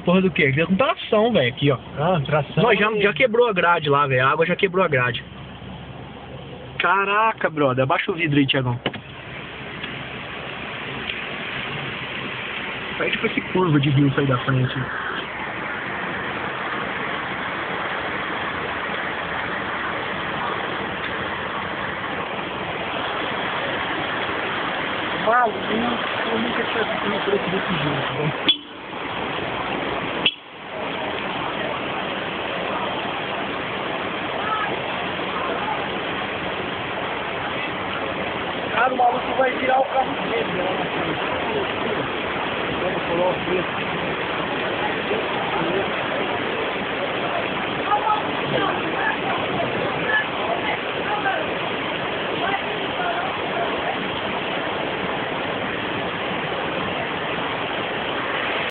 Porra do quê? Aqui é com tração, velho. Aqui, ó. Ah, tração. Não, já quebrou a grade lá, velho. A água já quebrou a grade. Caraca, brother. Abaixa o vidro aí, Thiagão. Pede pra esse curva de rio sair da frente. Maluco, eu nunca tinha visto um preço desse jeito, velho. Cara, o maluco vai virar o carro dele, né? Vamos colocar